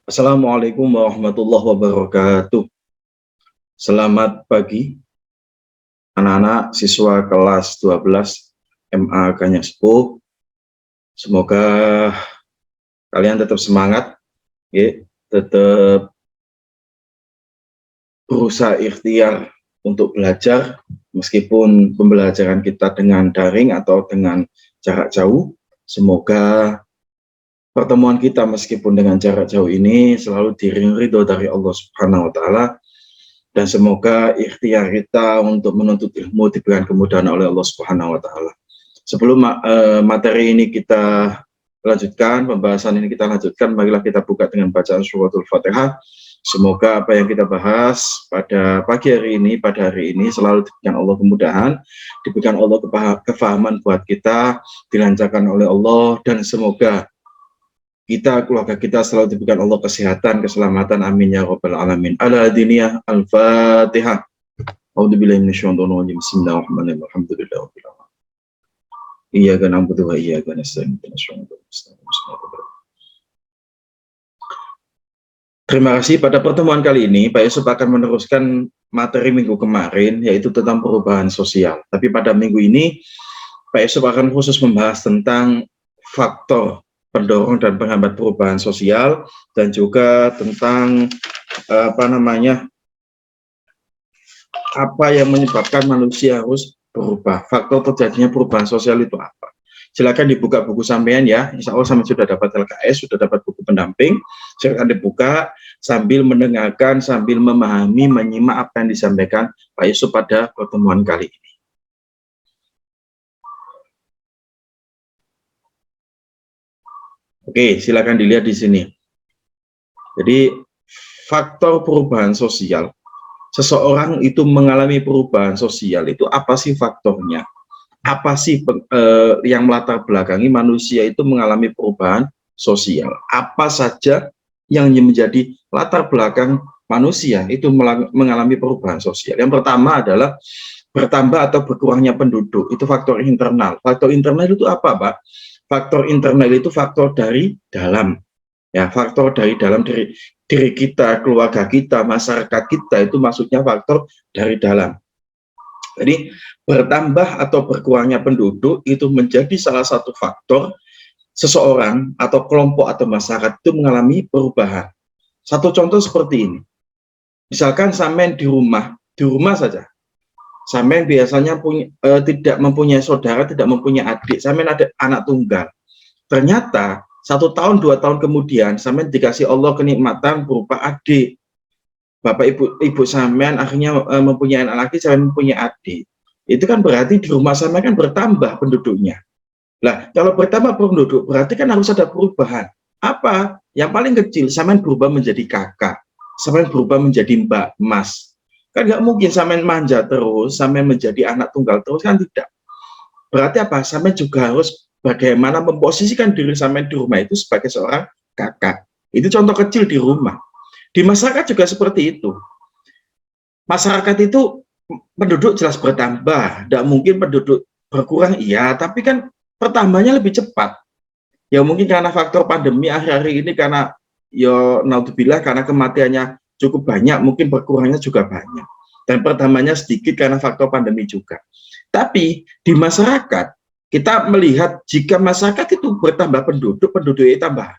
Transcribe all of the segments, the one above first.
Assalamualaikum warahmatullahi wabarakatuh. Selamat pagi anak-anak siswa kelas 12 MA Ganyasepuh. Semoga kalian tetap semangat, ya, tetap berusaha ikhtiar untuk belajar meskipun pembelajaran kita dengan daring atau dengan jarak jauh. Semoga pertemuan kita meskipun dengan jarak jauh ini selalu diiringi ridho dari Allah Subhanahu wa taala. Dan semoga ikhtiar kita untuk menuntut ilmu diberikan kemudahan oleh Allah Subhanahu wa taala. Sebelum materi ini kita lanjutkan, pembahasan ini kita lanjutkan, marilah kita buka dengan bacaan suratul Fatihah. Semoga apa yang kita bahas pada pagi hari ini, pada hari ini selalu diberikan Allah kemudahan, diberikan Allah kefahaman buat kita, dilancarkan oleh Allah, dan semoga kita, keluarga kita selalu diberikan Allah kesehatan, keselamatan, amin ya rabbal alamin. Ala diniyah al-fatihah. A'udzubillahi minasyaitonir rajim. Bismillahirrahmanirrahim. Alhamdulillahirabbil alamin. Iyyaka na'budu wa iyyaka nasta'in. Terima kasih. Pada pertemuan kali ini Pak Yusuf akan meneruskan materi minggu kemarin, yaitu tentang perubahan sosial. Tapi pada minggu ini Pak Yusuf akan khusus membahas tentang faktor pendorong dan penghambat perubahan sosial, dan juga tentang apa yang menyebabkan manusia harus berubah. Faktor terjadinya perubahan sosial itu apa? Silakan dibuka buku sampean ya. Insya Allah sampai sudah dapat LKS, sudah dapat buku pendamping. Silakan dibuka sambil mendengarkan, sambil memahami, menyimak apa yang disampaikan Pak Yusuf pada pertemuan kali ini. Oke, silakan dilihat di sini. Jadi, faktor perubahan sosial. Seseorang itu mengalami perubahan sosial, itu apa sih faktornya? Apa sih yang melatar belakangi manusia itu mengalami perubahan sosial? Apa saja yang menjadi latar belakang manusia itu mengalami perubahan sosial? Yang pertama adalah bertambah atau berkurangnya penduduk, itu faktor internal. Faktor internal itu apa, Pak? Faktor internal itu faktor dari dalam, ya, faktor dari dalam diri kita, keluarga kita, masyarakat kita, itu maksudnya faktor dari dalam. Jadi bertambah atau berkurangnya penduduk itu menjadi salah satu faktor seseorang atau kelompok atau masyarakat itu mengalami perubahan. Satu contoh seperti ini, misalkan sampean di rumah saja, sampean biasanya tidak mempunyai saudara, tidak mempunyai adik, sampean ada anak tunggal. Ternyata 1 tahun 2 tahun kemudian sampean dikasih Allah kenikmatan berupa adik. Bapak ibu sampean akhirnya mempunyai anak laki, sampean mempunyai adik. Itu kan berarti di rumah sampean kan bertambah penduduknya. Lah, kalau bertambah penduduk berarti kan harus ada perubahan. Apa? Yang paling kecil sampean berubah menjadi kakak, sampean berubah menjadi mbak, mas. Kan nggak mungkin sampean manja terus, sampean menjadi anak tunggal terus, kan tidak. Berarti apa? Sampean juga harus bagaimana memposisikan diri sampean di rumah itu sebagai seorang kakak. Itu contoh kecil di rumah. Di masyarakat juga seperti itu. Masyarakat itu penduduk jelas bertambah, tidak mungkin penduduk berkurang, iya, tapi kan pertambahannya lebih cepat. Ya mungkin karena faktor pandemi akhir-akhir ini, karena ya naudzubillah, karena kematiannya cukup banyak, mungkin berkurangnya juga banyak. Dan pertambahannya sedikit karena faktor pandemi juga. Tapi di masyarakat, kita melihat jika masyarakat itu bertambah penduduknya tambah,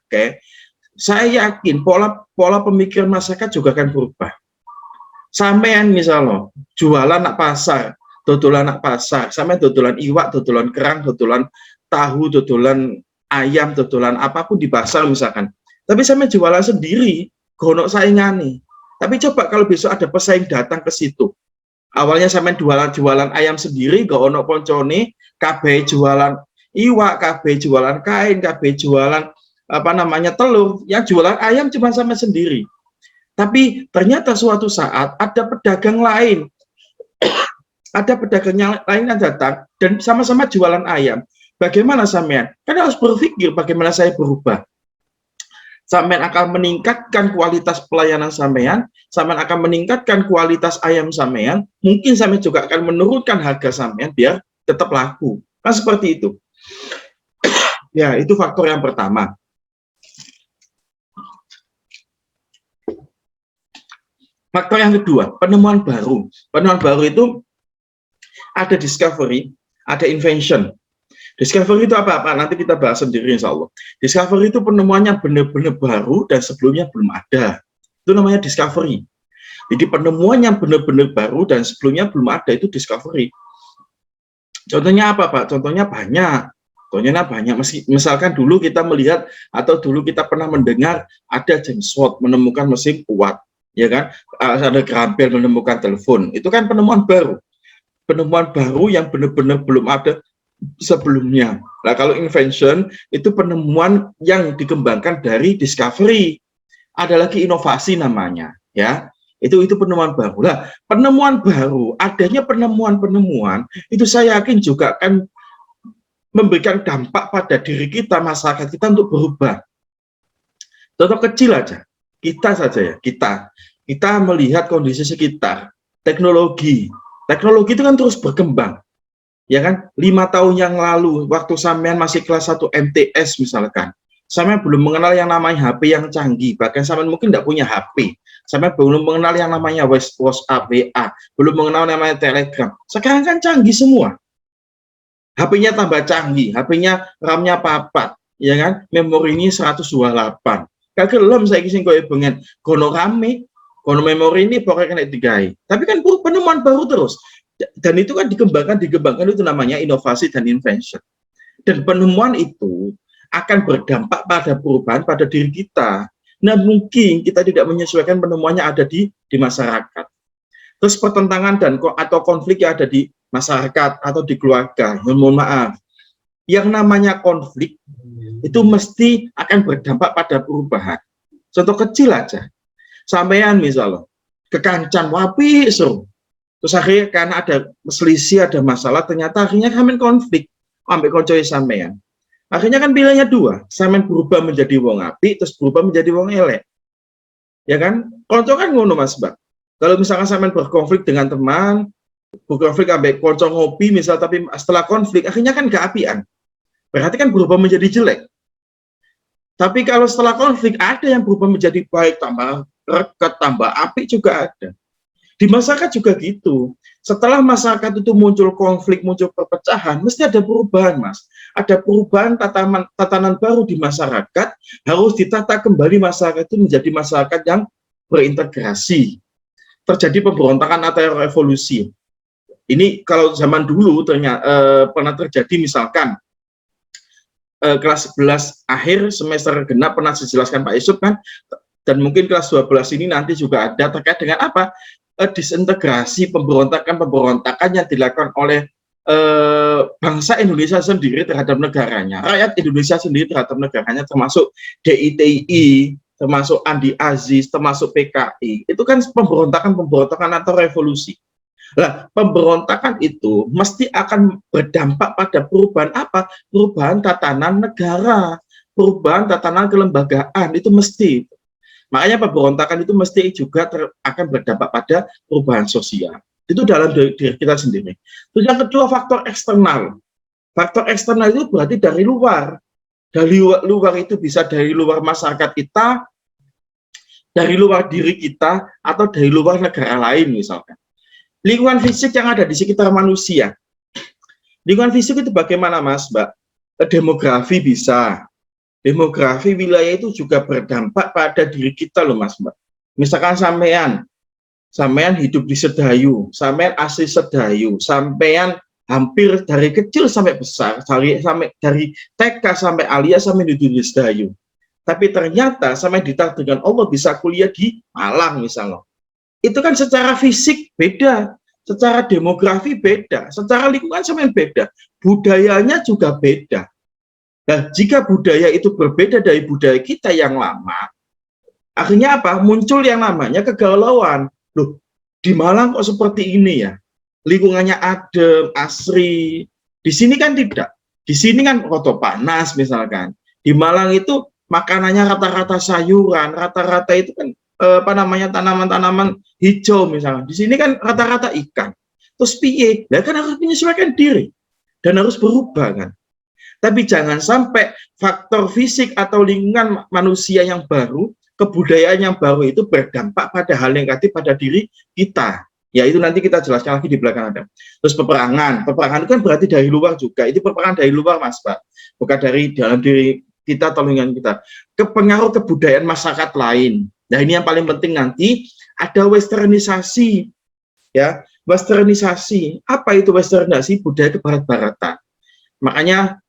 saya yakin pola pemikiran masyarakat juga akan berubah. Sampean misalnya jualan nak pasar, dodolan nak pasar, sampean dodolan iwak, dodolan kerang, dodolan tahu, dodolan ayam, dodolan apapun di pasar misalkan. Tapi sampean jualan sendiri, gonok saingani. Tapi coba kalau besok ada pesaing datang ke situ. Awalnya sampean jualan ayam sendiri, gak ono poncone, kabeh jualan iwak, kabeh jualan kain, kabeh jualan telur. Yang jualan ayam cuma sampean sendiri. Tapi ternyata suatu saat ada pedagang lain, yang datang dan sama-sama jualan ayam. Bagaimana sampean? Kan harus berpikir bagaimana saya berubah. Sampean akan meningkatkan kualitas pelayanan sampean akan meningkatkan kualitas ayam sampean, mungkin sampean juga akan menurunkan harga sampean biar tetap laku. Kan seperti itu. Ya, itu faktor yang pertama. Faktor yang kedua, penemuan baru. Penemuan baru itu ada discovery, ada invention. Discovery itu apa-apa? Nanti kita bahas sendiri insya Allah. Discovery itu penemuannya benar-benar baru dan sebelumnya belum ada. Itu namanya discovery. Jadi penemuan yang benar-benar baru dan sebelumnya belum ada itu discovery. Contohnya apa, Pak? Contohnya banyak. Contohnya banyak. Misalkan dulu kita melihat atau dulu kita pernah mendengar ada James Watt menemukan mesin kuat, ya kan? Ada Graham Bell menemukan telepon. Itu kan penemuan baru. Penemuan baru yang benar-benar belum ada sebelumnya. Nah, kalau invention itu penemuan yang dikembangkan dari discovery. Ada lagi inovasi namanya, ya. Itu penemuan baru. Lah, penemuan baru, adanya penemuan-penemuan itu saya yakin juga akan memberikan dampak pada diri kita, masyarakat kita untuk berubah. Contoh kecil aja, kita saja ya, kita melihat kondisi sekitar, teknologi itu kan terus berkembang. Ya kan, 5 tahun yang lalu waktu sampean masih kelas 1 MTS misalkan, sampean belum mengenal yang namanya HP yang canggih, bahkan sampean mungkin tidak punya HP, sampean belum mengenal yang namanya WhatsApp, WA, belum mengenal namanya Telegram. Sekarang kan canggih semua, HP-nya tambah canggih, HP-nya RAM-nya papat, ya kan, memorinya 128. Kagelem saya kisah koyo bengen gono rame, gono memori ini pokoknya kena digai. Tapi kan penemuan baru terus. Dan itu kan dikembangkan itu namanya inovasi dan invention. Dan penemuan itu akan berdampak pada perubahan pada diri kita. Nah, mungkin kita tidak menyesuaikan penemuannya ada di masyarakat. Terus pertentangan atau konflik yang ada di masyarakat atau di keluarga. Mohon maaf. Yang namanya konflik itu mesti akan berdampak pada perubahan. Contoh kecil aja. Sampean misalnya kekancan wapi seru. Terus akhirnya karena ada selisih, ada masalah, ternyata akhirnya kami konflik sampai koncoy sampean. Akhirnya kan pilihannya dua, sampean berubah menjadi wong api, terus berubah menjadi wong elek. Ya kan? Konco kan ngono Mas Bang. Kalau misalkan sampean berkonflik dengan teman, berkonflik sampai konco ngopi misal, tapi setelah konflik akhirnya kan gak apian. Berarti kan berubah menjadi jelek. Tapi kalau setelah konflik ada yang berubah menjadi baik, tambah rekat, tambah api juga ada. Di masyarakat juga gitu. Setelah masyarakat itu muncul konflik, muncul perpecahan, mesti ada perubahan, Mas. Ada perubahan tatanan baru di masyarakat, harus ditata kembali masyarakat itu menjadi masyarakat yang berintegrasi. Terjadi pemberontakan atau revolusi. Ini kalau zaman dulu pernah terjadi misalkan kelas 11 akhir semester genap pernah dijelaskan Pak Yusuf kan, dan mungkin kelas 12 ini nanti juga ada terkait dengan apa? Disintegrasi pemberontakan yang dilakukan oleh bangsa Indonesia sendiri terhadap negaranya, rakyat Indonesia sendiri terhadap negaranya, termasuk DITI, termasuk Andi Aziz, termasuk PKI. Itu kan pemberontakan atau revolusi. Nah, pemberontakan itu mesti akan berdampak pada perubahan apa? Perubahan tatanan negara, perubahan tatanan kelembagaan, itu mesti. Makanya pemberontakan itu mesti juga akan berdampak pada perubahan sosial. Itu dalam diri kita sendiri. Terus yang kedua, faktor eksternal. Faktor eksternal itu berarti dari luar. Dari luar itu bisa dari luar masyarakat kita, dari luar diri kita, atau dari luar negara lain misalkan. Lingkungan fisik yang ada di sekitar manusia. Lingkungan fisik itu bagaimana Mas, Mbak? Demografi bisa. Demografi wilayah itu juga berdampak pada diri kita loh Mas Mbak. Misalkan sampean hidup di Sedayu, sampean asli Sedayu, sampean hampir dari kecil sampai besar, dari TK sampai alia sampai hidup di Sedayu. Tapi ternyata sampai ditakdirkan Allah bisa kuliah di Malang misalnya. Itu kan secara fisik beda, secara demografi beda, secara lingkungan sampean beda, budayanya juga beda. Nah, jika budaya itu berbeda dari budaya kita yang lama, akhirnya apa? Muncul yang namanya kegalauan. Loh, di Malang kok seperti ini ya? Lingkungannya adem, asri. Di sini kan tidak. Di sini kan roto panas misalkan. Di Malang itu makanannya rata-rata sayuran, rata-rata itu kan tanaman-tanaman hijau misalnya. Di sini kan rata-rata ikan. Terus piye? Nah, kan harus menyesuaikan diri dan harus berubah kan. Tapi jangan sampai faktor fisik atau lingkungan manusia yang baru kebudayaan yang baru itu berdampak pada hal negatif pada diri kita. Ya itu nanti kita jelaskan lagi di belakang ada. Terus peperangan itu kan berarti dari luar juga. Itu peperangan dari luar Mas Pak, bukan dari dalam diri kita atau lingkungan kita. Kepengaruh kebudayaan masyarakat lain. Nah ini yang paling penting nanti ada westernisasi. Ya, westernisasi. Apa itu westernisasi? Budaya kebarat-baratan. Makanya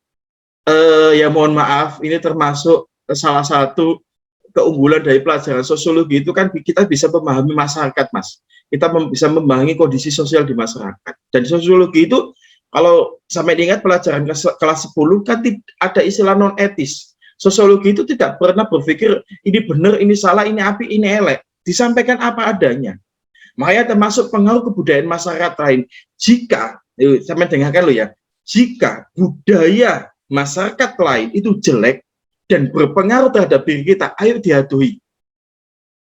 ya mohon maaf, ini termasuk salah satu keunggulan dari pelajaran sosiologi itu kan kita bisa memahami masyarakat, Mas. Kita bisa memahami kondisi sosial di masyarakat. Dan sosiologi itu kalau sampai diingat pelajaran kelas 10 kan ada istilah non etis. Sosiologi itu tidak pernah berpikir ini benar, ini salah, ini api, ini elek. Disampaikan apa adanya. Makanya termasuk pengaruh kebudayaan masyarakat lain. Jika, sampai dengarkan lo ya, jika budaya masyarakat lain itu jelek dan berpengaruh terhadap diri kita, ayo diadui.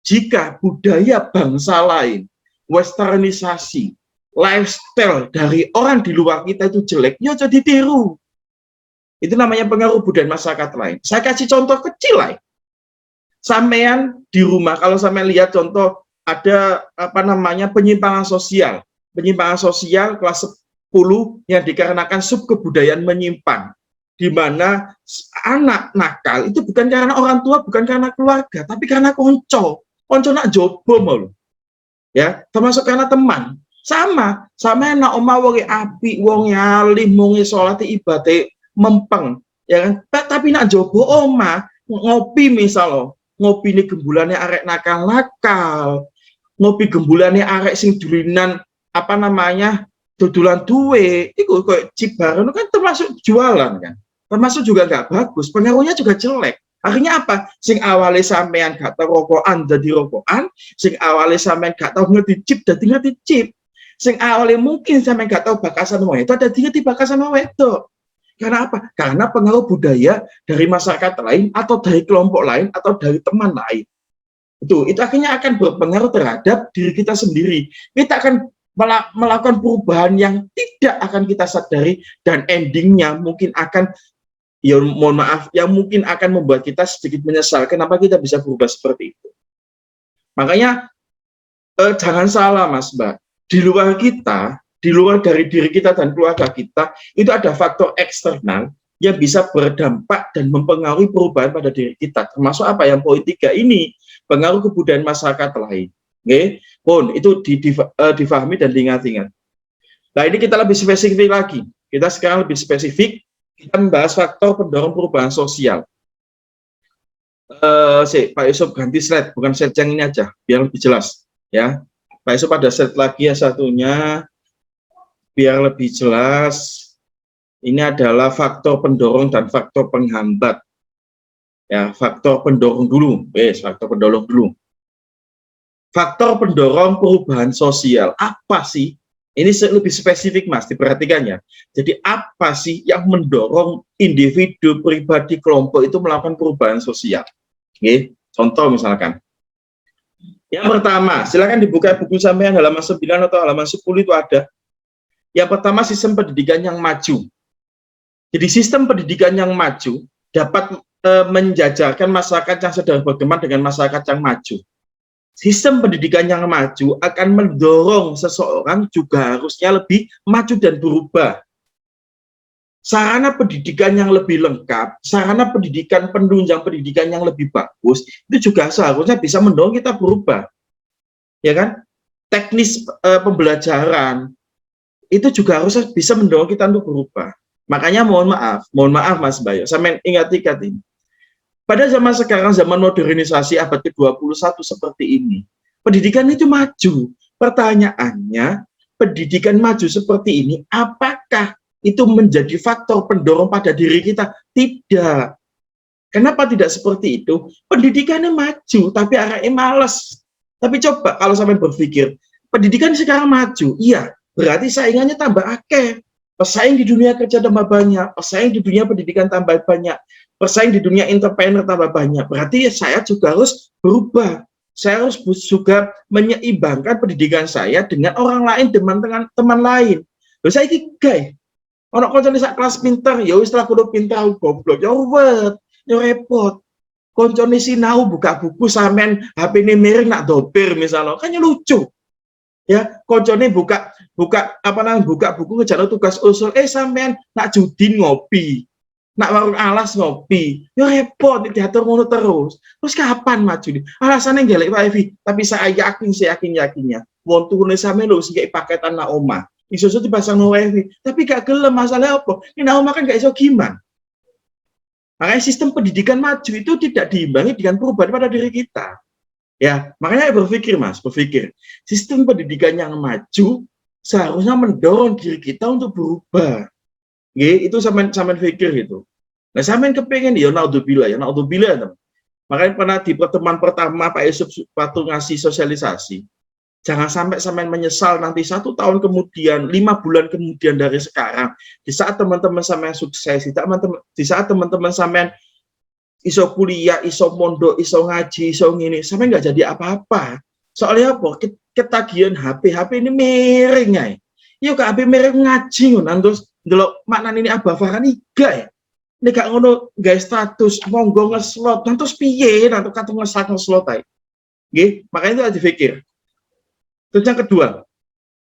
Jika budaya bangsa lain, westernisasi, lifestyle dari orang di luar kita itu jelek, ya jadi ditiru. Itu namanya pengaruh budaya masyarakat lain. Saya kasih contoh kecil lah. Sampean di rumah, kalau sampean lihat contoh, ada penyimpangan sosial. Penyimpangan sosial kelas 10 yang dikarenakan subkebudayaan menyimpang. Di mana anak nakal itu bukan karena orang tua, bukan karena keluarga, tapi karena konco nak jobo malu. Ya, termasuk karena teman. Sama enak oma wonge api, wonge alim, wonge salat ibadah mempeng, ya kan? Tapi nak jobo oma ngopi misal ngopi ini gembulane arek nakal-nakal, ngopi gembulane arek sing dulinan dodolan duwe, itu kayak cibaran kan termasuk jualan kan, termasuk juga nggak bagus, pengaruhnya juga jelek. Akhirnya apa? Sing awalnya sampean gak tau rokokan jadi rokokan, sing awalnya sampean gak tau ngerti chip jadi ngerti chip, sing awalnya mungkin sampean gak tau bakasan wong itu ada ngerti bakasan wong itu. Karena apa? Karena pengaruh budaya dari masyarakat lain atau dari kelompok lain atau dari teman lain. Itu akhirnya akan berpengaruh terhadap diri kita sendiri. Kita akan melakukan perubahan yang tidak akan kita sadari dan endingnya mungkin akan, ya mohon maaf, yang mungkin akan membuat kita sedikit menyesal kenapa kita bisa berubah seperti itu. Makanya jangan salah Mas Mbak, di luar kita, di luar dari diri kita dan keluarga kita, itu ada faktor eksternal yang bisa berdampak dan mempengaruhi perubahan pada diri kita. Termasuk apa yang poin 3 ini, pengaruh kebudayaan masyarakat lain. Oke, pun itu difahami dan diingat-ingat. Nah ini kita lebih spesifik lagi. Kita sekarang lebih spesifik, kita membahas faktor pendorong perubahan sosial. Pak Yusuf ganti slide, bukan slide yang ini aja, biar lebih jelas. Ya, Pak Yusuf ada slide lagi ya satunya, biar lebih jelas. Ini adalah faktor pendorong dan faktor penghambat. Ya, faktor pendorong dulu. Faktor pendorong dulu. Faktor pendorong perubahan sosial apa sih? Ini lebih spesifik Mas, diperhatikan ya. Jadi apa sih yang mendorong individu, pribadi, kelompok itu melakukan perubahan sosial? Oke, contoh misalkan. Yang pertama, silakan dibuka buku sampean halaman 9 atau halaman 10 itu ada. Yang pertama, sistem pendidikan yang maju. Jadi sistem pendidikan yang maju dapat menjajarkan masyarakat yang sedang berkembang dengan masyarakat yang maju. Sistem pendidikan yang maju akan mendorong seseorang juga harusnya lebih maju dan berubah. Sarana pendidikan yang lebih lengkap, sarana pendidikan penunjang pendidikan yang lebih bagus, itu juga seharusnya bisa mendorong kita berubah. Ya kan? Teknis pembelajaran, itu juga harusnya bisa mendorong kita untuk berubah. Makanya mohon maaf Mas Bayo, sampai ingat-ingat ini. Pada zaman sekarang, zaman modernisasi abad ke-21 seperti ini, pendidikan itu maju. Pertanyaannya, pendidikan maju seperti ini, apakah itu menjadi faktor pendorong pada diri kita? Tidak. Kenapa tidak seperti itu? Pendidikannya maju, tapi arahnya males. Tapi coba kalau sampai berpikir, pendidikan sekarang maju, iya, berarti saingannya tambah akeh. Pesaing di dunia kerja tambah banyak, pesaing di dunia pendidikan tambah banyak, pesaing di dunia entrepreneur tambah banyak. Berarti saya juga harus berubah. Saya harus juga menyeimbangkan pendidikan saya dengan orang lain, dengan teman lain. Loh saya ini guys, orang kalau jadi kelas pintar, ya setelah kudu pintar goblok, ya repot. koncone sinau buka buku sampean HP ini miring nak dopir misalnya, kan lucu. Ya, koncone buka buku ngejar tugas usul, sampean nak judi ngopi, nak warung alas ngopi, ya repot diatur ngono terus kapan maju nih? Alasannya gelek wifi, tapi saya yakinnya wong turune sampean lho sing paketan nak omah iso dipasang no wifi, tapi gak gelem. Masalah apa? Ini nak omah kan gak iso gimana. Makanya sistem pendidikan maju itu tidak diimbangi dengan perubahan pada diri kita. Ya, makanya berpikir sistem pendidikan yang maju seharusnya mendorong diri kita untuk berubah. Itu sampean pikir gitu. Nah, sampean kepengen ya naudzubillah. Makanya pernah di pertemuan pertama Pak Yusuf waktu ngasih sosialisasi, jangan sampai sampean menyesal nanti 1 tahun kemudian, 5 bulan kemudian dari sekarang, di saat teman-teman sampean sukses, di saat teman-teman sampean iso kuliah, iso mondok, iso ngaji, iso ngini, sampai nggak jadi apa-apa. Soalnya apa? Ketagihan HP ini miring ya. Yuk HP miring ngaji terus delok maknane ini Abah Farhan iga ya. Nek gak ngono guys status monggo ngeslot, terus piye nanti kata ngeslot ae. Nggih, makanya itu harus dipikir. Terus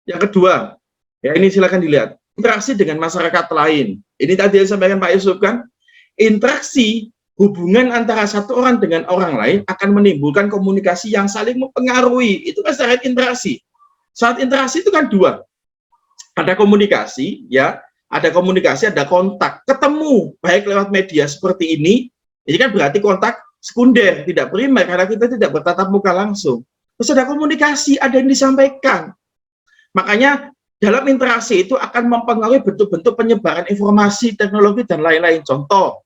yang kedua, ya ini silakan dilihat. Interaksi dengan masyarakat lain. Ini tadi yang disampaikan Pak Yusuf kan, interaksi hubungan antara satu orang dengan orang lain akan menimbulkan komunikasi yang saling mempengaruhi. Itu kan syarat interaksi. Saat interaksi itu kan dua. Ada komunikasi, ya, ada kontak, ketemu, baik lewat media seperti ini kan berarti kontak sekunder, tidak primer, karena kita tidak bertatap muka langsung. Terus ada komunikasi, ada yang disampaikan. Makanya dalam interaksi itu akan mempengaruhi bentuk-bentuk penyebaran informasi, teknologi, dan lain-lain. Contoh,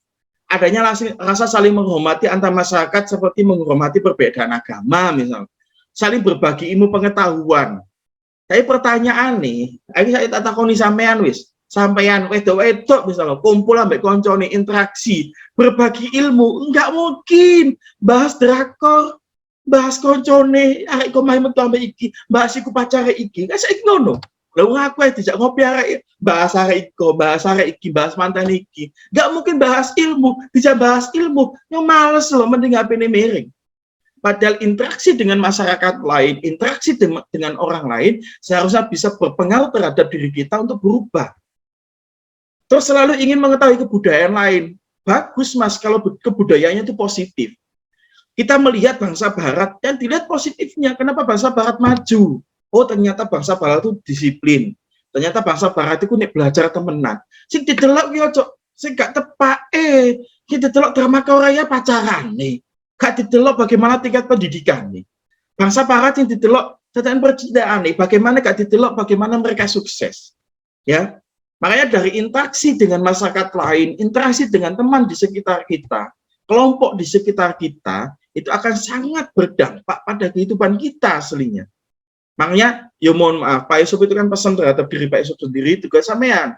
adanya rasa saling menghormati antar masyarakat seperti menghormati perbedaan agama misalnya, saling berbagi ilmu pengetahuan. Tapi pertanyaan nih, ini saya tak takoni sampean wedok misalnya kumpul ambek koncone interaksi, berbagi ilmu, enggak mungkin bahas drakor, bahas koncone arek komahe metu ambek iki, bahas iku pacare iki. Kan saiki ngono. Lalu ngaku dijak ngopi arek bahas arek iko, bahas arek iki, bahas mantan iki. Gak mungkin bahas ilmu, dijak bahas ilmu. Yang males loh mending HP ini miring. Padahal interaksi dengan masyarakat lain, interaksi dengan orang lain seharusnya bisa berpengaruh terhadap diri kita untuk berubah. Terus selalu ingin mengetahui kebudayaan lain. Bagus Mas kalau kebudayaannya itu positif. Kita melihat bangsa barat dan dilihat positifnya. Kenapa bangsa barat maju? Oh ternyata bangsa barat itu disiplin. Ternyata bangsa barat itu nek belajar temenan. Sing didelok ki ojo sing gak tepak kita didelok drama Korea pacaran nih. Gak didelok bagaimana tingkat pendidikan nih. Bangsa barat yang didelok tentang percintaan nih, bagaimana gak didelok bagaimana mereka sukses. Ya. Makanya dari interaksi dengan masyarakat lain, interaksi dengan teman di sekitar kita, kelompok di sekitar kita, itu akan sangat berdampak pada kehidupan kita aslinya. Makanya, ya mohon maaf, Pak Yusuf itu kan pesan terhadap diri Pak Yusuf sendiri, juga sampean.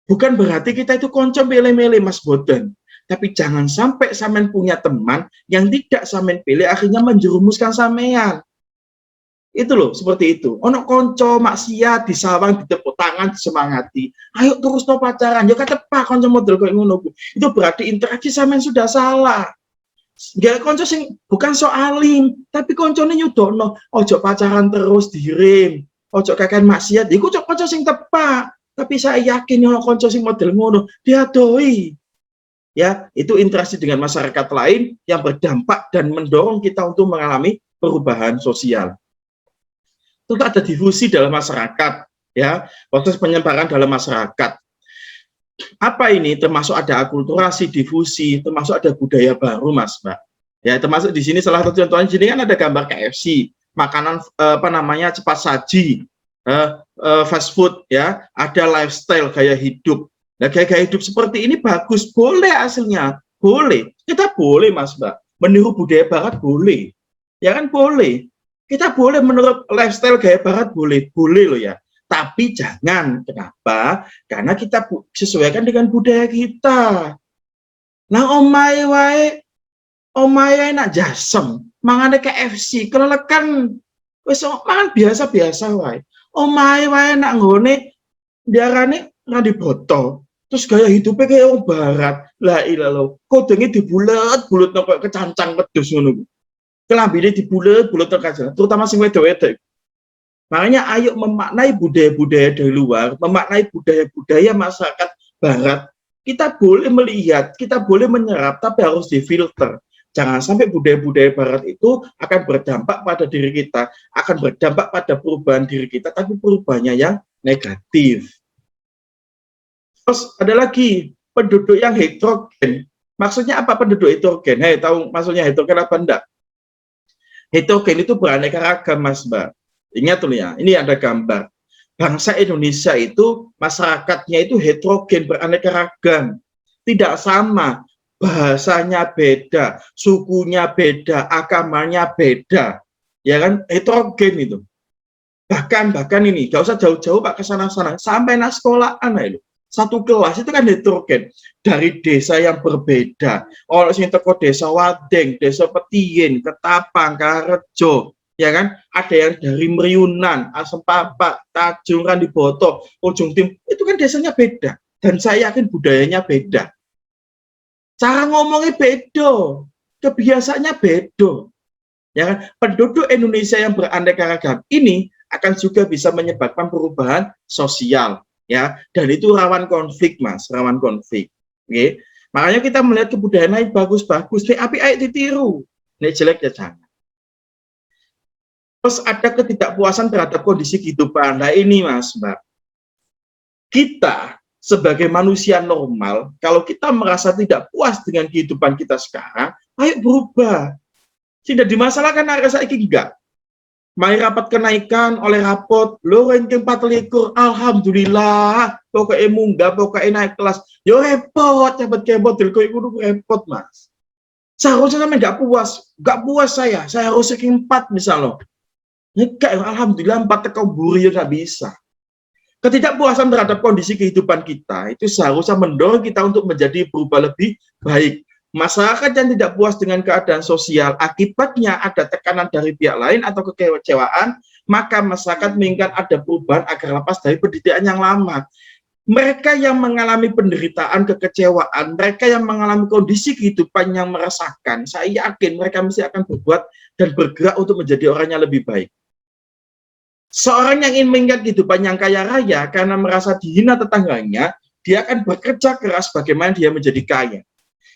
Bukan berarti kita itu konco mele-mele Mas Boden. Tapi jangan sampai sampean punya teman yang tidak sampean pilih, akhirnya menjerumuskan sampean. Itu loh, seperti itu. Ono konco maksiat disawang, ditepuk tangan, disemangati. Ayo terus no pacaran. Ya kata Pak konco model kayak ngono. Itu berarti interaksi sampean sudah salah. Gak konco sing bukan soalim, tapi koncone nyudono, ojo pacaran terus direm, ojo kakek maksiat. Iku konco sing tepak. Tapi saya yakin ono konco sing model ngono, diadoi. Ya, itu interaksi dengan masyarakat lain yang berdampak dan mendorong kita untuk mengalami perubahan sosial. Itu ada difusi dalam masyarakat, ya, proses penyebaran dalam masyarakat. Apa ini? Termasuk ada akulturasi, difusi, termasuk ada budaya baru, Mas, Mbak. Ya, termasuk di sini salah satu contohnya di sini kan ada gambar KFC, makanan cepat saji, fast food, ya, ada lifestyle gaya hidup. Nah, gaya hidup seperti ini bagus, boleh hasilnya, boleh. Kita boleh, Mas, Mbak, meniru budaya barat boleh, ya kan boleh. Kita boleh menurut lifestyle gaya barat boleh loh ya. Tapi jangan, kenapa? Karena kita sesuaikan dengan budaya kita. Nah, omae enak jasem, mangane KFC, kelelekan wis mangan biasa-biasa wae. Omae wae nak nggone diarani radi boto. terus gaya hidupnya kayak orang barat, lah ilah kodengnya dibulet-bulet kayak kecancang wedhus ngono. Kelambine dibulet-bulet terus terutama sing wedok-wedok. Makanya ayo memaknai budaya-budaya dari luar, memaknai budaya-budaya masyarakat barat. Kita boleh melihat, kita boleh menyerap, tapi harus difilter. Jangan sampai budaya-budaya barat itu akan berdampak pada diri kita, akan berdampak pada perubahan diri kita, tapi perubahannya yang negatif. Terus ada lagi penduduk yang heterogen. Maksudnya apa penduduk heterogen? Hei, tahu maksudnya heterogen apa enggak? Heterogen itu beraneka ragam, Mas Mbak. Ingat tuh ya, ini ada gambar. Bangsa Indonesia itu, masyarakatnya itu heterogen, beraneka ragam. Tidak sama, bahasanya beda, sukunya beda, agamanya beda. Ya kan, heterogen itu. Bahkan ini, gak usah jauh-jauh Pak ke sana-sana, sampai anak sekolahan itu. Satu kelas itu kan heterogen. Dari desa yang berbeda. Orang sing teko desa Wadeng, desa Petien, Ketapang, Karejo, ya kan, ada yang dari Meriunan, Asem Papak, Tanjung Randiboto, Ujung Tim, itu kan desanya beda, dan saya yakin budayanya beda, cara ngomongnya beda, kebiasaannya beda, ya kan. Penduduk Indonesia yang beraneka ragam ini akan juga bisa menyebabkan perubahan sosial, ya, dan itu rawan konflik, Mas, rawan konflik. Oke, makanya kita melihat kebudayaan lain bagus-bagus, api ayo ditiru, nek jelek ya jangan. Terus ada ketidakpuasan terhadap kondisi kehidupan. Nah ini Mas, Mbak, kita sebagai manusia normal, kalau kita merasa tidak puas dengan kehidupan kita sekarang, ayo berubah. Tidak dimasalahkan harga saiki enggak. Mai rapat kenaikan oleh rapot, lo ranking 4 alhamdulillah, pokoknya munggah, pokoknya naik kelas. Yo repot, cepet kebot, dilko iku repot Mas. Seharusnya sampai nggak puas saya harus ranking 4 misalnya. Enggak, alhamdulillah 4 tekau buri ya nggak bisa. Ketidakpuasan terhadap kondisi kehidupan kita itu seharusnya mendorong kita untuk menjadi berubah lebih baik. Masyarakat yang tidak puas dengan keadaan sosial, akibatnya ada tekanan dari pihak lain atau kekecewaan, maka masyarakat menginginkan ada perubahan agar lepas dari pendidikan yang lama. Mereka yang mengalami penderitaan, kekecewaan, mereka yang mengalami kondisi kehidupan yang meresahkan, saya yakin mereka mesti akan berbuat dan bergerak untuk menjadi orang yang lebih baik. Seorang yang ingin mengingat kehidupan yang kaya raya karena merasa dihina tetangganya, dia akan bekerja keras bagaimana dia menjadi kaya.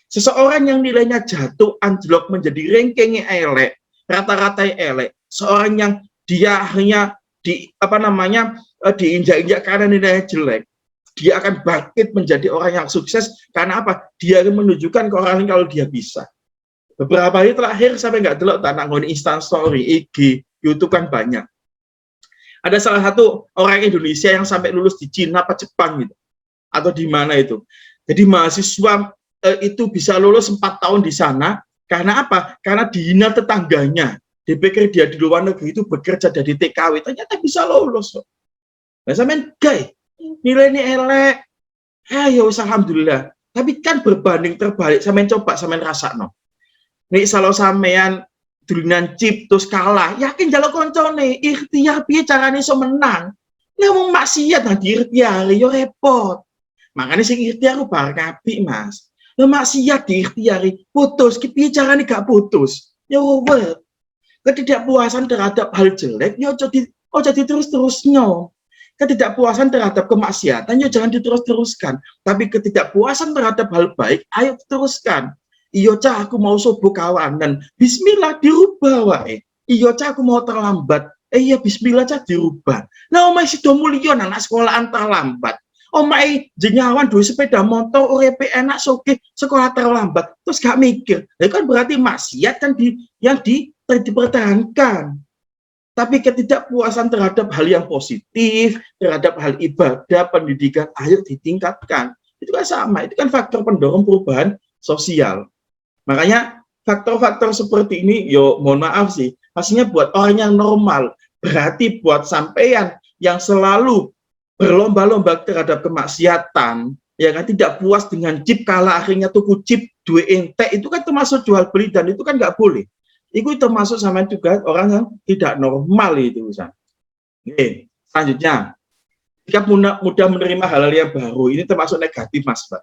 Seseorang yang nilainya jatuh anjlok menjadi rankingnya elek, rata-rata elek, seorang yang dia hanya diinjak-injak karena nilainya jelek, dia akan bangkit menjadi orang yang sukses karena apa? Dia akan menunjukkan ke orang lain kalau dia bisa. Beberapa hari terakhir sampai nggak delok tak nanggung Insta Story, IG, YouTube kan banyak. Ada salah satu orang Indonesia yang sampai lulus di Cina apa Jepang gitu, atau di mana itu. Jadi mahasiswa itu bisa lulus 4 tahun di sana karena apa? Karena dihina tetangganya. Dipikir dia di luar negeri itu bekerja jadi TKW, ternyata bisa lulus. Nah, sampean guys, nilainya elek. Ayo alhamdulillah. Tapi kan berbanding terbalik, sampean coba sampean rasakno. Nek kalau sampean dulunan chip terus kalah, yakin jaluk koncone, ikhtiar piye carane iso menang. Nek wong maksiat nang ikhtiar yo repot. Makanya sing ikhtiar ku bar kabeh, Mas. Nek maksiat diikhtiari, putus ki piye carane gak putus? Ya wet. Ketidakpuasan terhadap hal jelek yo ojo diterus-terusnya. Ketidakpuasan terhadap kemaksiatan yo jangan diterus-teruskan, tapi ketidakpuasan terhadap hal baik ayo diteruskan. Iyo cah aku mau subuh kawanan, bismillah dirubah wae. Iyo cah aku mau terlambat, iya bismillah cah dirubah. Nah omai sido mulya anak sekolahan terlambat. Omai jenyawan duwe sepeda motor urepe enak soge sekolah terlambat. Terus gak mikir. Ya kan berarti maksiat kan yang dipertahankan. Tapi ketidakpuasan terhadap hal yang positif, terhadap hal ibadah, pendidikan, ayo ditingkatkan. Itu kan sama, itu kan faktor pendorong perubahan sosial. Makanya faktor-faktor seperti ini, yo mohon maaf sih, pastinya buat orang yang normal, berarti buat sampean yang selalu berlomba-lomba terhadap kemaksiatan, ya kan, tidak puas dengan chip, kalah akhirnya tuku chip, duwe entek, itu kan termasuk jual beli dan itu kan nggak boleh. Itu termasuk sama juga orang yang tidak normal itu. Oke, selanjutnya. Jika mudah menerima hal-hal yang baru, ini termasuk negatif, Mas Mbak.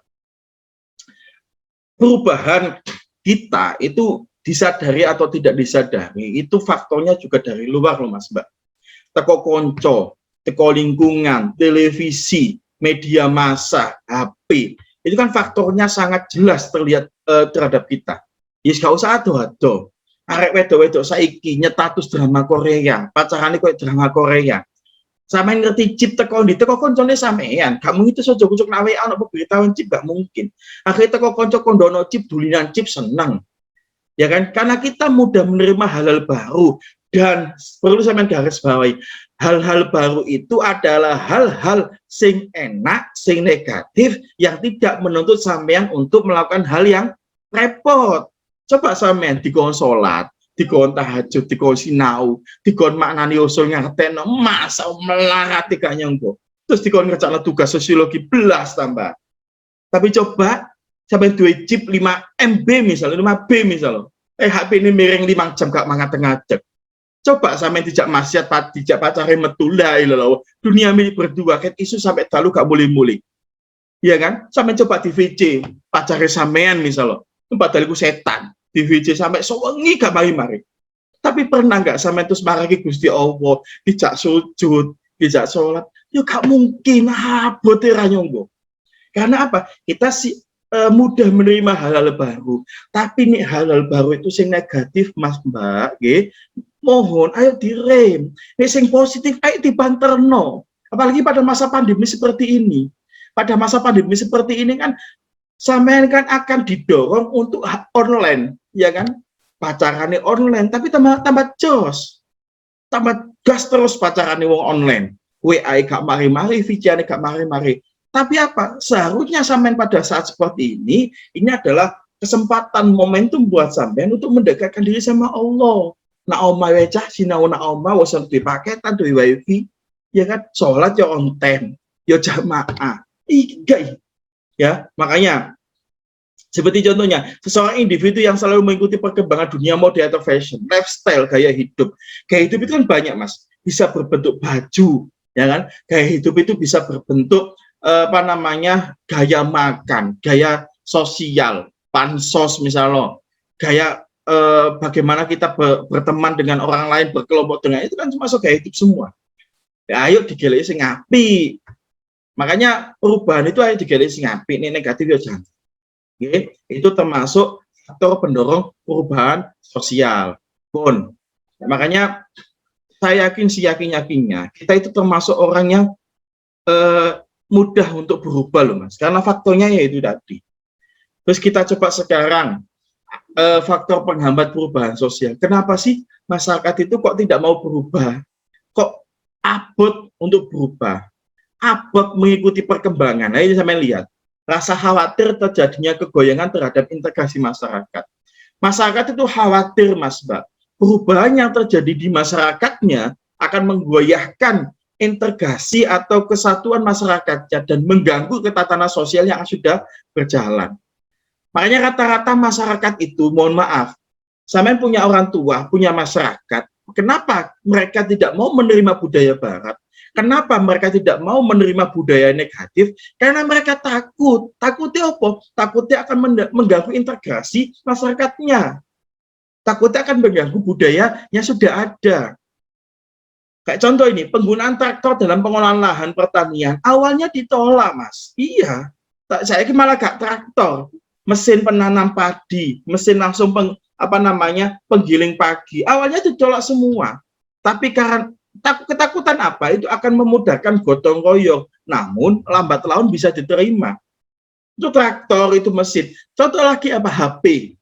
Perubahan kita itu disadari atau tidak disadari, itu faktornya juga dari luar loh, Mas Mbak. Teko konco, teko lingkungan, televisi, media massa, HP, itu kan faktornya sangat jelas terlihat terhadap kita. Yes, gak usah ado-ado. Arek wedok-wedok saiki nyetatus drama Korea, pacarane koyo drama Korea. Sampeyan ngerti chip teko koncone sampeyan, gak mungkin itu sojo kucuk nawe ana pemberitahuan chip, gak mungkin. Akhirnya teko konco kondono chip, dulinan chip, seneng. Ya kan? Karena kita mudah menerima hal-hal baru, dan perlu sampeyan garis bawahi, hal-hal baru itu adalah hal-hal sing enak, sing negatif, yang tidak menuntut sampeyan untuk melakukan hal yang repot. Coba sampean dikon salat, dikon tahajud, dikon sinau, dikon maknani usul ngerteno, masa melarat gak nyongko. Terus dikon ngerjakan tugas sosiologi belas tambah. Tapi coba sampai duwe chip 5 MB misalnya, 5B misalnya. HP ini miring 5 jam gak mangat-ngajak. Coba sampean dijak maksiat, dijak pacare metu la ilaha. Dunia milik berdua kan isu sampai dalu gak boleh-boleh. Iya kan? Sampean coba di VC, pacare sampean misalnya. Padahal itu setan di VC sampai sewengi gak mari-mari. Tapi pernah nggak sampai terus maragi Gusti Allah, dijak sujud, dijak sholat? Ya gak mungkin, abote ra nyonggo. Karena apa? Kita mudah menerima hal-hal baru. Tapi nih hal-hal baru itu sing negatif, Mas Mbak, nggih. Mohon ayo direm. Nek sing positif ayo dibanterno. Apalagi pada masa pandemi seperti ini. Pada masa pandemi seperti ini kan sampean kan akan didorong untuk online, ya kan? Pacarane online, tapi tambah jos, tambah gas terus pacarane wong online. WA gak mari-mari, VC-ane gak mari-mari. Tapi apa? Seharusnya sampean pada saat seperti ini adalah kesempatan momentum buat sampean untuk mendekatkan diri sama Allah. Nak omah wecah sinau nak omah wis duwe paketan, duwe wifi, ya kan? Salat ya on time, ya jamaah. Iya. Ya, makanya seperti contohnya seseorang individu yang selalu mengikuti perkembangan dunia mode atau fashion, lifestyle, gaya hidup. Gaya hidup itu kan banyak, Mas. Bisa berbentuk baju, ya kan? Gaya hidup itu bisa berbentuk gaya makan, gaya sosial, pansos misalnya, gaya bagaimana kita berteman dengan orang lain, berkelompok dengan itu kan termasuk gaya hidup semua. Ya, ayo digeleki sing apik. Makanya perubahan itu ayo digeleki sing apik, ini negatif ya jangan. Oke, itu termasuk faktor pendorong perubahan sosial. Pun. Makanya saya yakin yakinnya kita itu termasuk orang yang mudah untuk berubah loh, Mas. Karena faktornya yaitu tadi. Terus kita coba sekarang faktor penghambat perubahan sosial. Kenapa sih masyarakat itu kok tidak mau berubah? Kok abot untuk berubah? Abot mengikuti perkembangan. Nah ini sampai lihat, rasa khawatir terjadinya kegoyangan terhadap integrasi masyarakat. Masyarakat itu khawatir, Mas Mbak, perubahan yang terjadi di masyarakatnya akan menggoyahkan integrasi atau kesatuan masyarakatnya dan mengganggu ketatanan sosial yang sudah berjalan. Makanya rata-rata masyarakat itu, mohon maaf, sampean punya orang tua, punya masyarakat, kenapa mereka tidak mau menerima budaya barat? Kenapa mereka tidak mau menerima budaya negatif? Karena mereka takut. Takutnya apa? Takutnya akan mengganggu integrasi masyarakatnya. Takutnya akan mengganggu budaya yang sudah ada. Kayak contoh ini, penggunaan traktor dalam pengolahan lahan pertanian. Awalnya ditolak, Mas. Iya. Saya malah gak traktor. Mesin penanam padi, mesin langsung penggiling pagi. Awalnya ditolak semua. Tapi karena ketakutan apa? Itu akan memudahkan gotong royong, namun lambat laun bisa diterima. Itu traktor, itu mesin. Contoh lagi apa? HP.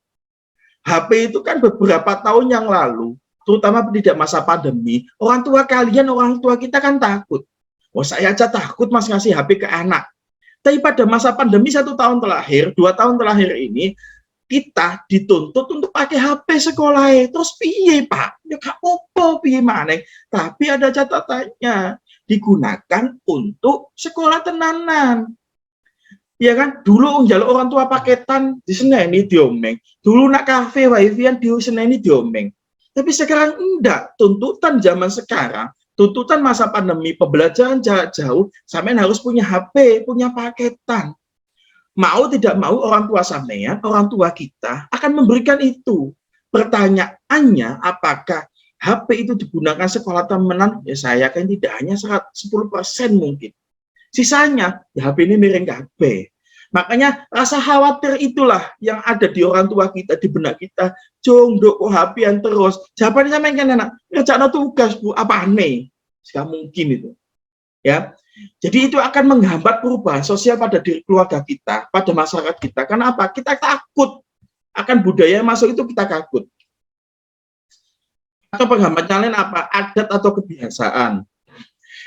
HP itu kan beberapa tahun yang lalu, terutama tidak masa pandemi, orang tua kita kan takut. Oh, saya aja takut Mas ngasih HP ke anak. Tapi pada masa pandemi 1 tahun terakhir, 2 tahun terakhir ini, kita dituntut untuk pakai HP sekolah. Terus piye, Pak? Ya gak apa-apa, piye maneh. Tapi ada catatannya, digunakan untuk sekolah tenanan. Ya kan? Dulu njaluk orang tua paketan diseneni diomeng. Dulu nak kafe wifi-an diseneni diomeng. Tapi sekarang enggak, tuntutan zaman sekarang, tuntutan masa pandemi, pembelajaran jarak jauh, sampean harus punya HP, punya paketan. Mau tidak mau orang tua sampean, orang tua kita akan memberikan itu. Pertanyaannya, apakah HP itu digunakan sekolah temenan? Ya saya kan tidak, hanya 10% mungkin. Sisanya, ya HP ini miring kabeh. Makanya rasa khawatir itulah yang ada di orang tua kita, di benak kita. Jong, dok, HP-an terus. Jawabannya sama kan anak, ngerjakan tugas, Bu, apa aneh? Gak mungkin itu. Ya, jadi itu akan menghambat perubahan sosial pada diri keluarga kita, pada masyarakat kita. Karena apa? Kita takut akan budaya yang masuk itu, kita takut. Atau penghambatnya lain apa? Adat atau kebiasaan.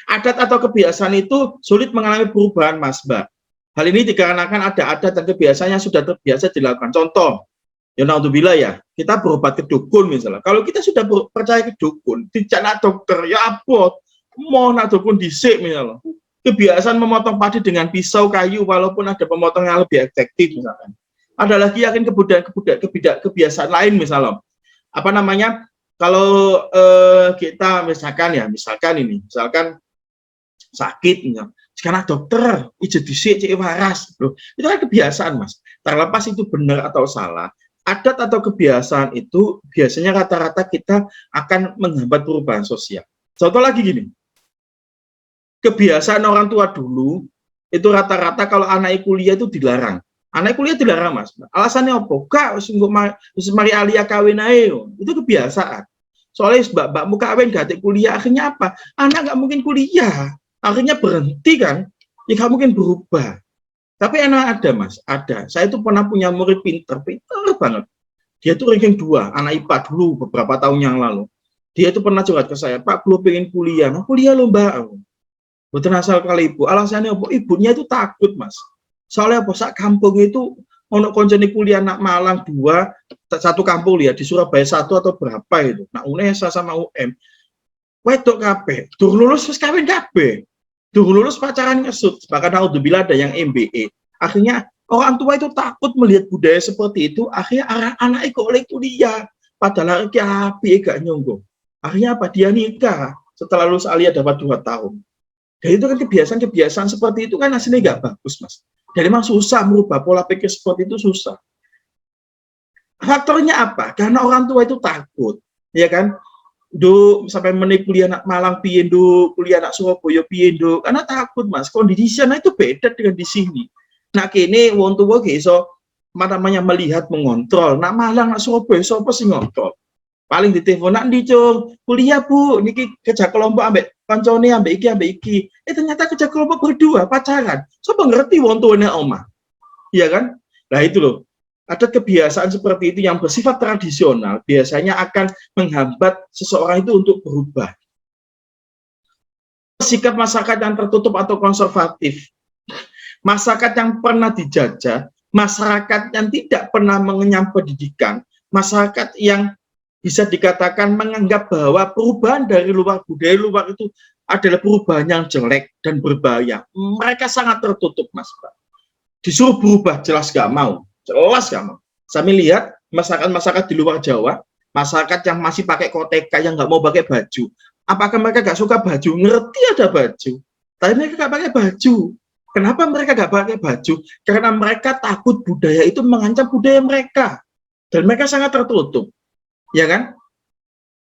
Adat atau kebiasaan itu sulit mengalami perubahan, Mas Mbak. Hal ini dikarenakan ada adat dan kebiasaan yang sudah terbiasa dilakukan. Contoh, ya naudzubillah ya, kita berobat ke dukun misalnya. Kalau kita sudah percaya ke dukun, tidak dokter, ya apa? Mau nak dukun dhisik misalnya. Kebiasaan memotong padi dengan pisau kayu walaupun ada pemotong yang lebih efektif misalkan. Ada lagi yakin kebiasaan lain misalnya. Apa namanya? Kalau kita misalkan sakit misalkan, sekarang dokter ijo dhisik cek waras. Loh, itu kan kebiasaan, Mas. Terlepas itu benar atau salah, adat atau kebiasaan itu biasanya rata-rata kita akan menghambat perubahan sosial. Contoh lagi gini. Kebiasaan orang tua dulu itu rata-rata kalau anak kuliah itu dilarang. Anak kuliah dilarang, Mas. Alasannya apa? Kak, wis mari alia kawin ae. Itu kebiasaan. Soalnya mbak-mbakmu kawin gak kuliah, akhirnya apa? Anak nggak mungkin kuliah. Akhirnya berhenti kan? Ya nggak mungkin berubah. Tapi enak ada, Mas. Ada. Saya itu pernah punya murid pinter banget. Dia tuh ranking 2, anak IPA dulu beberapa tahun yang lalu. Dia itu pernah curhat ke saya, Pak, belum pengen kuliah. Nah, kuliah lo, Mbak. Betul asal kali ibu. Alasannya apa? Ibunya itu takut, Mas. Soalnya apa? Sak kampung itu ono koncone kuliah nak Malang 2, satu kampung lihat di Surabaya 1 atau berapa itu. Nak UNESA sama UM. Wedok kabeh, durung lulus wis kawin kabeh. Durung lulus pacaran ngesut. Bahkan naudzubillah ada yang MBA. Akhirnya orang tua itu takut melihat budaya seperti itu, akhirnya anak kok oleh kuliah. Padahal iki api gak nyonggo. Akhirnya apa? Dia nikah setelah lulus alia dapat 2 tahun. Dan itu kan kebiasaan seperti itu kan aslinya nggak bagus, Mas. Dan memang susah merubah pola pikir seperti itu, susah. Faktornya apa? Karena orang tua itu takut, ya kan? Sampai menik kuliah anak Malang piye, kuliah anak Surabaya piye, karena takut, Mas. Kondisi sana itu beda dengan di sini. Nah, kini wong tua iso namanya melihat, mengontrol. Nak Malang, nak Surabaya, siapa sih ngontrol? Paling di telepon nak dicung kuliah Bu, niki kerja kelompok ambek kancone ambek iki. Ternyata kerja kelompok berdua pacaran. Siapa ngerti wong tuane omah? Iya kan? Nah itu loh. Ada kebiasaan seperti itu yang bersifat tradisional biasanya akan menghambat seseorang itu untuk berubah. Sikap masyarakat yang tertutup atau konservatif. Masyarakat yang pernah dijajah, masyarakat yang tidak pernah mengenyam pendidikan, masyarakat yang bisa dikatakan menganggap bahwa perubahan dari luar, budaya luar itu adalah perubahan yang jelek dan berbahaya. Mereka sangat tertutup, Mas. Disuruh berubah, jelas gak mau. Jelas gak mau. Saya lihat masyarakat-masyarakat di luar Jawa, masyarakat yang masih pakai koteka, yang nggak mau pakai baju. Apakah mereka gak suka baju? Ngerti ada baju. Tapi mereka gak pakai baju. Kenapa mereka gak pakai baju? Karena mereka takut budaya itu mengancam budaya mereka. Dan mereka sangat tertutup. Ya kan?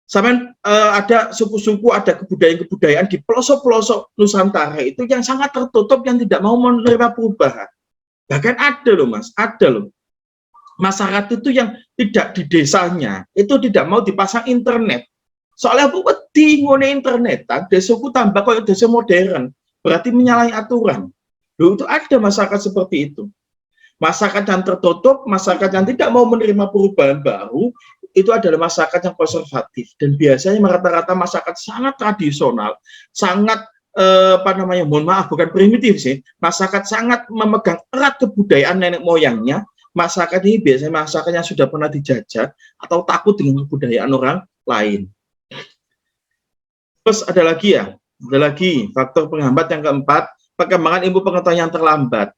Sampai ada suku-suku, ada kebudayaan-kebudayaan di pelosok-pelosok Nusantara itu yang sangat tertutup, yang tidak mau menerima perubahan. Bahkan ada loh, Mas, ada loh. Masyarakat itu yang tidak di desanya, itu tidak mau dipasang internet. Soalnya aku wedi ngone internet, desaku tambah kayak desa modern, berarti menyalahi aturan. Loh, itu ada masyarakat seperti itu. Masyarakat yang tertutup, masyarakat yang tidak mau menerima perubahan baru, itu adalah masyarakat yang konservatif. Dan biasanya rata-rata masyarakat sangat tradisional, sangat mohon maaf, bukan primitif sih, masyarakat sangat memegang erat kebudayaan nenek moyangnya. Masyarakat ini biasanya masyarakat yang sudah pernah dijajah atau takut dengan kebudayaan orang lain. Terus ada lagi faktor penghambat yang keempat, perkembangan ilmu pengetahuan yang terlambat.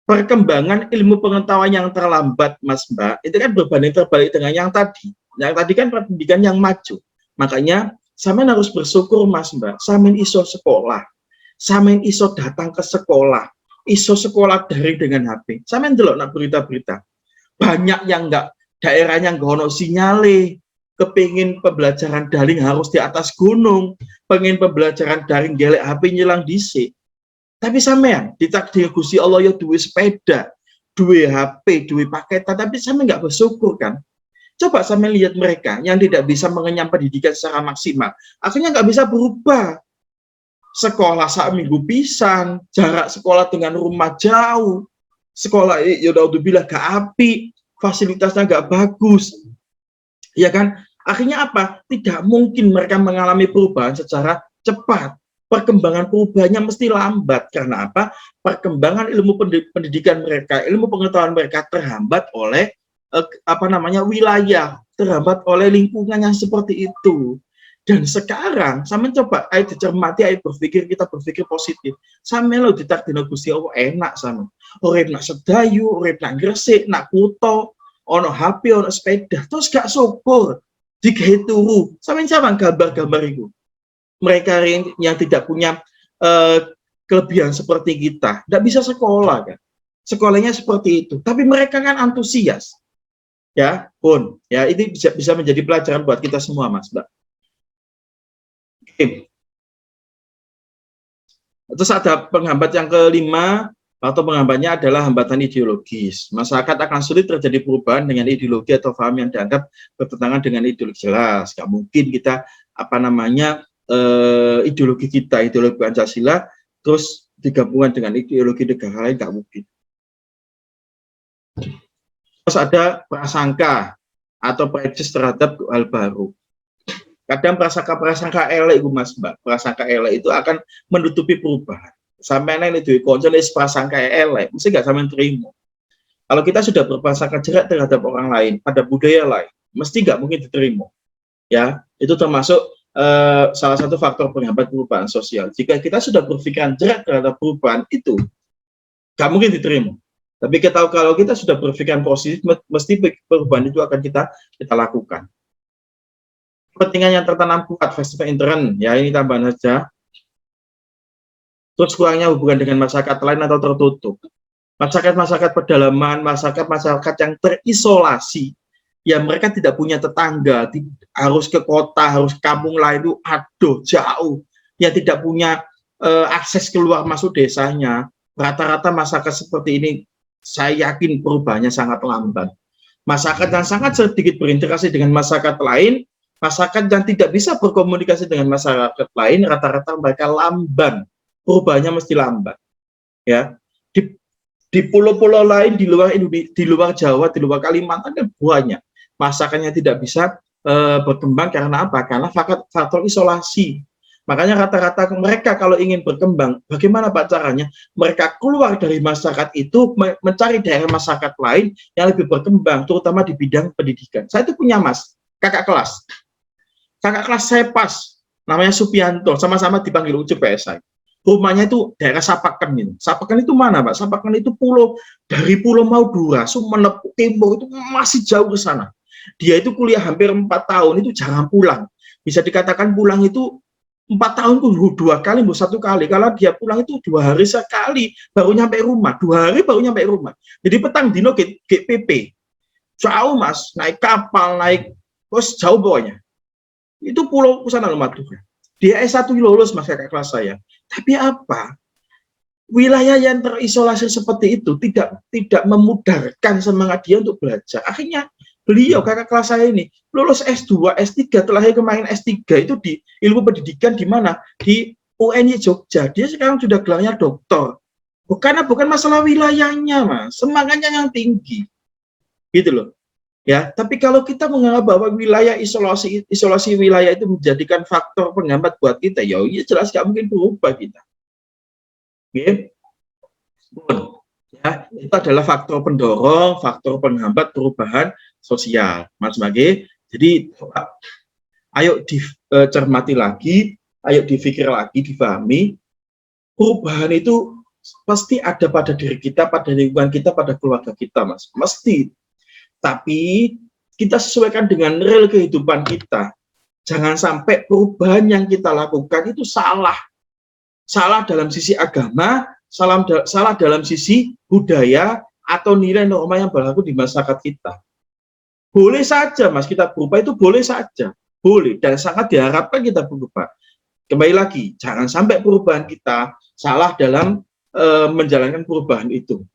Perkembangan ilmu pengetahuan yang terlambat, Mas Mbak, itu kan berbanding terbalik dengan yang tadi. Yang tadi kan pendidikan yang maju. Makanya Sampean harus bersyukur Mas Mbak, sampean iso sekolah, sampean iso datang ke sekolah, iso sekolah daring dengan HP. Sampean delok nak berita-berita. Banyak yang enggak, daerahnya enggak ono sinyale, kepingin pembelajaran daring harus di atas gunung, pengen pembelajaran daring gelek HP nyelang dhisik. Tapi sampean ditakdir Gusti Allah ya duwe sepeda, duwe HP, duwe paketan, tapi sampean enggak bersyukur kan? Coba sampean lihat mereka yang tidak bisa mengenyam pendidikan secara maksimal, akhirnya nggak bisa berubah. Sekolah sak minggu pisan, jarak sekolah dengan rumah jauh, sekolah ya udah bilang gak api, fasilitasnya gak bagus, ya kan? Akhirnya apa? Tidak mungkin mereka mengalami perubahan secara cepat. Perkembangan perubahannya mesti lambat. Karena apa? Perkembangan ilmu pendidikan mereka, ilmu pengetahuan mereka terhambat oleh wilayah, terhambat oleh lingkungan yang seperti itu. Dan sekarang, sampean coba ayo dicermati, ayo berpikir, kita berpikir positif. Sampean lo ditakdirno Gusti Allah enak sampean. Urip nak sedayu, urip nak Gresik, nak Kuto, ono HP, ono sepeda, terus gak syukur. Digawe turu. Sampean sampean gambar-gambar itu. Mereka yang tidak punya kelebihan seperti kita, tidak bisa sekolah kan. Sekolahnya seperti itu, tapi mereka kan antusias. Ya, pun, ya ini bisa menjadi pelajaran buat kita semua, Mas, Mbak. Oke. Terus ada penghambat yang kelima, atau penghambatnya adalah hambatan ideologis. Masyarakat akan sulit terjadi perubahan dengan ideologi atau paham yang dianggap bertentangan dengan ideologi jelas. Gak mungkin kita ideologi kita, ideologi Pancasila, terus digabungkan dengan ideologi negara lain, gak mungkin. Terus ada prasangka atau prejudice terhadap hal baru. Kadang prasangka elek itu Mas Mbak, prasangka elek itu akan menutupi perubahan. Sampai nanti duwe kanca wis prasangka elek, mesti gak sampean terima. Kalau kita sudah berprasangka jelek terhadap orang lain, pada budaya lain, mesti gak mungkin diterima. Ya, itu termasuk salah satu faktor penghambat perubahan sosial. Jika kita sudah berpikiran jelek terhadap perubahan itu, gak mungkin diterima. Tapi kalau kita sudah berpikiran positif, mesti perubahan itu akan kita lakukan. Kepentingan yang tertanam kuat, vested interest, ya ini tambahan saja. Terus kurangnya hubungan dengan masyarakat lain atau tertutup. Masyarakat pedalaman, masyarakat yang terisolasi, ya mereka tidak punya tetangga, harus ke kota, harus ke kampung lain itu, aduh jauh, yang tidak punya akses keluar masuk desanya. Rata-rata masyarakat seperti ini, saya yakin perubahannya sangat lambat. Masyarakat yang sangat sedikit berinteraksi dengan masyarakat lain, masyarakat yang tidak bisa berkomunikasi dengan masyarakat lain, rata-rata mereka lamban. Perubahannya mesti lambat. Ya, di pulau-pulau lain di luar Indonesia, di luar Jawa, di luar Kalimantan kan banyak masyarakatnya tidak bisa berkembang karena apa? Karena faktor isolasi. Makanya rata-rata mereka kalau ingin berkembang, bagaimana Pak caranya? Mereka keluar dari masyarakat itu, mencari daerah masyarakat lain yang lebih berkembang, terutama di bidang pendidikan. Saya itu punya kakak kelas saya pas, namanya Supianto, sama-sama dipanggil Ucup PSI. Rumahnya itu daerah Sapakan itu. Sapakan itu mana, Pak? Sapakan itu dari Pulau Madura, Sumenep, Timur itu masih jauh ke sana. Dia itu kuliah hampir 4 tahun, itu jarang pulang. Bisa dikatakan pulang itu 4 tahun itu 2 kali, 1 kali. Kalau dia pulang itu 2 hari sekali, baru nyampe rumah. 2 hari baru nyampe rumah. Jadi petang dino GPP. Jauh, Mas. Naik kapal, terus jauh pokoknya. Itu pulau Pusana Madura. Dia S1 lulus, Mas, kakak kelas saya. Tapi apa? Wilayah yang terisolasi seperti itu tidak memudarkan semangat dia untuk belajar. Akhirnya beliau kakak kelas saya ini lulus S2, S3, terakhir kemarin S3 itu di ilmu pendidikan di mana? Di UNY Jogja. Dia sekarang sudah gelarnya doktor. Bukan masalah wilayahnya, Mas. Semangatnya yang tinggi. Gitu loh. Ya, tapi kalau kita menganggap bahwa wilayah isolasi wilayah itu menjadikan faktor penghambat buat kita, ya jelas gak mungkin berubah kita. Oke. Ya, itu adalah faktor pendorong, faktor penghambat perubahan sosial, Mas Mage. Jadi, ayo dicermati lagi, ayo dipikir lagi, difahami. Perubahan itu pasti ada pada diri kita, pada lingkungan kita, pada keluarga kita, Mas. Mesti. Tapi kita sesuaikan dengan real kehidupan kita. Jangan sampai perubahan yang kita lakukan itu salah. Salah dalam sisi agama, salah dalam sisi budaya, atau nilai norma yang berlaku di masyarakat kita. Boleh saja Mas kita berubah, itu boleh saja. Boleh, dan sangat diharapkan kita berubah. Kembali lagi, jangan sampai perubahan kita salah dalam menjalankan perubahan itu.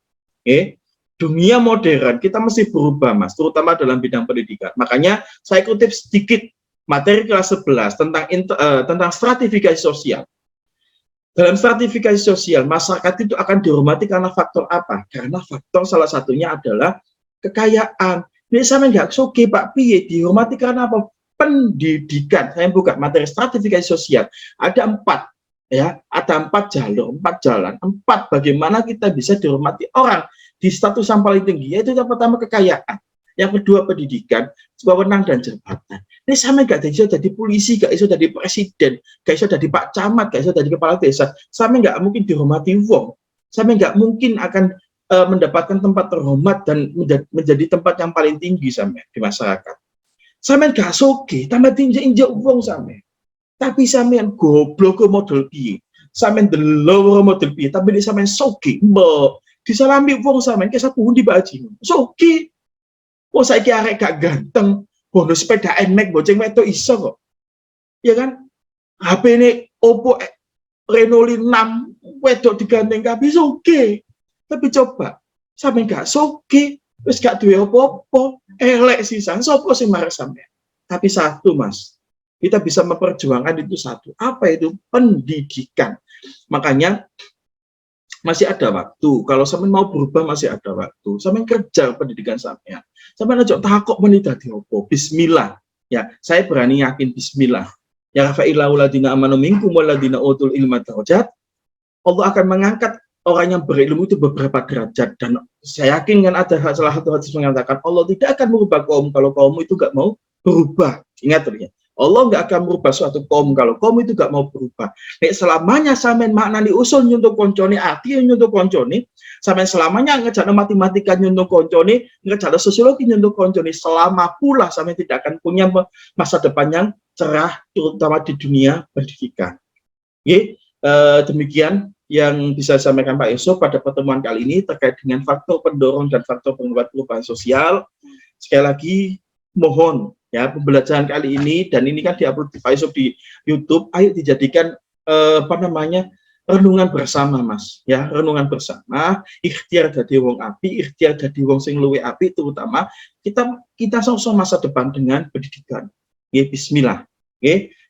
Dunia modern, kita mesti berubah Mas, terutama dalam bidang pendidikan. Makanya saya kutip sedikit materi kelas 11 tentang stratifikasi sosial. Dalam stratifikasi sosial, masyarakat itu akan dihormati karena faktor apa? Karena faktor salah satunya adalah kekayaan. Ini sama nggak soge Pak Piye, dihormati karena apa? Pendidikan. Saya buka materi stratifikasi sosial. Ada 4, ya, ada 4 jalur, 4 jalan, 4 bagaimana kita bisa dihormati orang di status yang paling tinggi. Yaitu yang pertama kekayaan, yang kedua pendidikan, wewenang dan jabatan. Ini sama gak bisa jadi polisi, gak bisa jadi presiden, gak bisa jadi Pak Camat, gak bisa jadi kepala desa. Sama gak mungkin dihormati wong. Sama gak mungkin akan mendapatkan tempat terhormat dan menjadi tempat yang paling tinggi sama di masyarakat. Sama gak soge, tambah injak wong sama. Tapi sama goblok model piye, sama delawar model piye, tapi dia sama soge, mbok disalami wong sama kayak sapu di baji, soge. Oh saya kira gak ganteng. Bonus sepeda NMAX boceng itu iso kok. Ya kan? HP ini Oppo Reno 6 wedok digandeng kabeh oke. Tapi coba sampe gak soge, wis gak duwe apa-apa, elek sisan sapa sing marah sampean. Tapi satu Mas, kita bisa memperjuangkan itu satu. Apa itu? Pendidikan. Makanya masih ada waktu. Kalau sampean mau berubah masih ada waktu. Sampean kerja pendidikan sampean. Sampean aja takok menit dadi opo. Bismillah. Ya, saya berani yakin bismillah. Ya fa'ilahul ladina amanu minkum wal ladina utul ilma darajat. Allah akan mengangkat orang yang berilmu itu beberapa derajat, dan saya yakin kan ada salah satu hadis mengatakan Allah tidak akan merubah kaum kalau kaum itu gak mau berubah. Ingat ya. Allah nggak akan merubah suatu kaum kalau kaum itu nggak mau berubah. Nek selamanya sampean maknani usul nyuntuk koncone, arti nyuntuk koncone, sampean selamanya ngejarno matematika nyuntuk koncone, ngejarno sosiologi nyuntuk koncone, selama pula sampean tidak akan punya masa depan yang cerah, terutama di dunia pendidikan. Demikian yang bisa saya sampaikan Pak Yusuf pada pertemuan kali ini terkait dengan faktor pendorong dan faktor penghambat perubahan sosial. Sekali lagi mohon ya pembelajaran kali ini, dan ini kan diupload di Pak Yusuf di YouTube, ayo dijadikan renungan bersama Mas, ya renungan bersama, ikhtiar dadi wong api, ikhtiar dadi wong sing luwe api, terutama kita sama masa depan dengan pendidikan. Bismillah.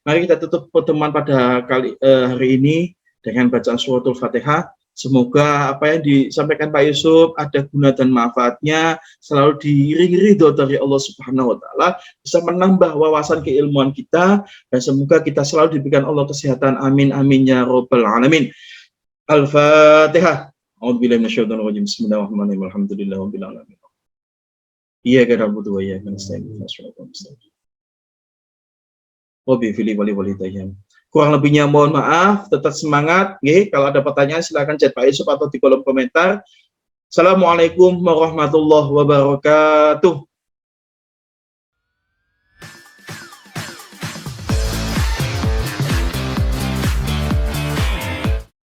Mari kita tutup pertemuan pada hari ini dengan bacaan suratul Fatihah. Semoga apa yang disampaikan Pak Yusuf ada guna dan manfaatnya, selalu diiringi ridho dari Allah Subhanahu wa Ta'ala, bisa menambah wawasan keilmuan kita, dan semoga kita selalu diberikan Allah kesehatan. Amin amin ya rabbal alamin. Al-Fatihah. A'udzubillahi minasyaitonir rajim. Bismillahirrahmanirrahim. Alhamdulillahirabbil alamin. Iyyaka na'budu wa iyyaka nasta'in. Kurang lebihnya mohon maaf, tetap semangat. Kalau ada pertanyaan silakan chat Pak Yusuf atau di kolom komentar. Assalamualaikum warahmatullahi wabarakatuh.